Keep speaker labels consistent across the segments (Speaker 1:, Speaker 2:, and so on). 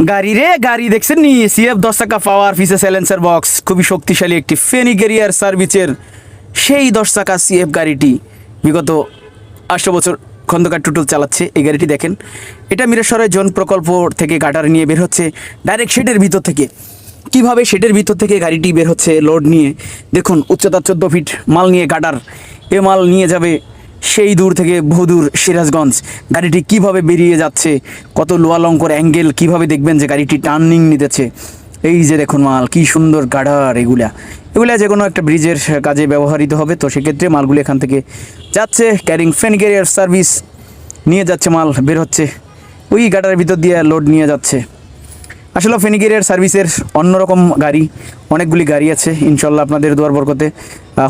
Speaker 1: গাড়ি রে গাড়ি দেখছেন নি? সিএফ 10 চাকা পাওয়ার পিছে সাইলেন্সার বক্স, খুবই শক্তিশালী একটি ফেনী ক্যারিয়ার সার্ভিসের সেই 10 চাকা সিএফ গাড়িটি বিগত 8 বছর খন্দকার টুটুল চালাচ্ছে। এই গাড়িটি দেখেন, এটা মিরেশ্বরের জন প্রকল্প থেকে গাটার নিয়ে বের হচ্ছে ডাইরেক্ট শেডের ভিতর থেকে। কিভাবে শেডের ভিতর থেকে গাড়িটি বের হচ্ছে লোড নিয়ে, দেখুন উচ্চতা 14 ফিট মাল নিয়ে গাটার, এ মাল নিয়ে যাবে সেই দূর থেকে বহুদূর সিরাজগঞ্জ। গাড়িটি কিভাবে বেরিয়ে যাচ্ছে, কত লোয়ালঙ্কর অ্যাঙ্গেল, কিভাবে দেখবেন যে গাড়িটি টার্নিং নিতেছে। এই যে দেখুন মাল, কি সুন্দর গাডার, এগুলা যে কোনো একটা ব্রিজের কাজে ব্যবহৃত হবে। তো সেক্ষেত্রে মালগুলো এখান থেকে যাচ্ছে, ক্যারিং ফেনী ক্যারিয়ার সার্ভিস নিয়ে যাচ্ছে, মাল বের হচ্ছে ওই গাডারের ভিতর দিয়ে লোড নিয়ে যাচ্ছে। আসলে ফেনী ক্যারিয়ার সার্ভিসের অন্যরকম গাড়ি, অনেকগুলি গাড়ি আছে ইনশাল্লাহ আপনাদের দুয়ার বরকতে।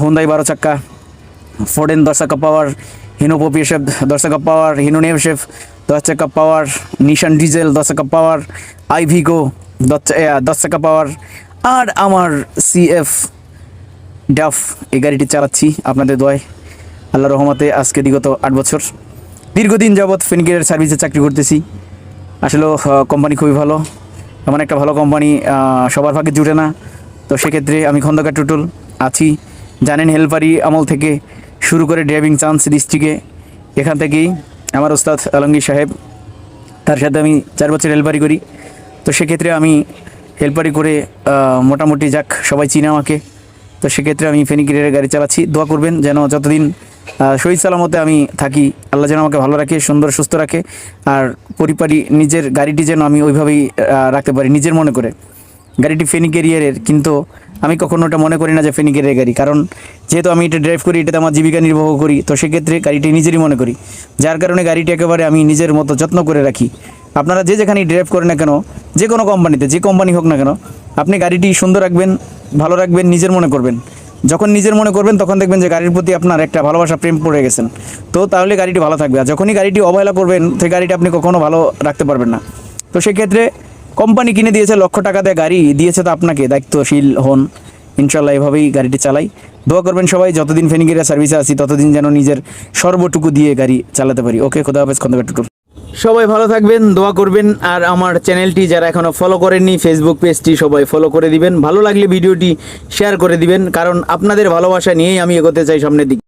Speaker 1: হুন্দাই 12 চাক্কা, ফোর্ডেন 10 চাকা পাওয়ার, হিনো পপি শেফ 10 চাকা পাওয়ার, হিনো নেভ শেফ 10 চাকা পাওয়ার, নিশান ডিজেল 10 চাকা পাওয়ার, আইভিগো 10 চাকা পাওয়ার, আর আমার সিএফ ডাফ এই গাড়িটি চালাচ্ছি আপনাদের দোয়ায় আল্লাহর রহমতে। আজকে বিগত 8 বছর দীর্ঘদিন যাবৎ ফেনী ক্যারিয়ার সার্ভিসে চাকরি করতেছি। আসলে কোম্পানি খুবই ভালো, এমন একটা ভালো কোম্পানি সবার ভাগে জুটে না। তো সেক্ষেত্রে আমি খন্দকার টুটুল আছি, জানেন হেলপারি আমল থেকে শুরু করে ড্রাইভিং চান্স ডিস্ট্রিক্টে। এখান থেকেই আমার ওস্তাদ আলমগীর সাহেব, তার সাথে আমি 4 বছর হেলপারি করি। তো সেক্ষেত্রে আমি হেলপারি করে মোটামুটি যাক সবাই চিনে আমাকে। তো সেক্ষেত্রে আমি ফেনী ক্যারিয়ারের গাড়ি চালাচ্ছি। দোয়া করবেন যেন যতদিন শহীদ সালামতে আমি থাকি, আল্লাহ যেন আমাকে ভালো রাখে, সুন্দর সুস্থ রাখে, আর পরিপাটি নিজের গাড়িটি যেন আমি ওইভাবেই রাখতে পারি নিজের মনে করে। গাড়িটি ফেনী ক্যারিয়ারের, কিন্তু আমি কখনো ওটা মনে করি না যে ফেনী ক্যারিয়ারের গাড়ি, কারণ যেহেতু আমি এটা ড্রাইভ করি, এটাতে আমার জীবিকা নির্বাহ করি। তো সেক্ষেত্রে গাড়িটি নিজেরই মনে করি, যার কারণে গাড়িটি একেবারে আমি নিজের মতো যত্ন করে রাখি। আপনারা যে যেখানেই ড্রাইভ করেন না কেন, যে কোনো কোম্পানিতে, যে কোম্পানি হোক না কেন, আপনি গাড়িটি সুন্দর রাখবেন, ভালো রাখবেন, নিজের মনে করবেন। যখন নিজের মনে করবেন তখন দেখবেন যে গাড়ির প্রতি আপনার একটা ভালোবাসা, প্রেম পড়ে গেছেন। তো তাহলে গাড়িটি ভালো থাকবে। আর যখনই গাড়িটি অবহেলা করবেন, সেই গাড়িটি আপনি কখনো ভালো রাখতে পারবেন না। তো সেক্ষেত্রে কোম্পানি কিনে দিয়েছে, লক্ষ টাকা দিয়ে গাড়ি দিয়েছে, তো আপনাকে দায়িত্বশীল হন। ইনশাল্লাহ এভাবেই গাড়িটি চালাই। দোয়া করবেন সবাই, যতদিন ফেনী ক্যারিয়ার সার্ভিসে আছি ততদিন যেন নিজের সর্বটুকু দিয়ে গাড়ি চালাতে পারি। ওকে, খোদা হাফেজ, খন্দকার টুটুল। সবাই ভালো থাকবেন, দোয়া করবেন। আর আমার চ্যানেলটি যারা এখনও ফলো করেননি, ফেসবুক পেজটি সবাই ফলো করে দিবেন। ভালো লাগলে ভিডিওটি শেয়ার করে দিবেন, কারণ আপনাদের ভালোবাসা নিয়েই আমি এগোতে চাই সামনের দিকে।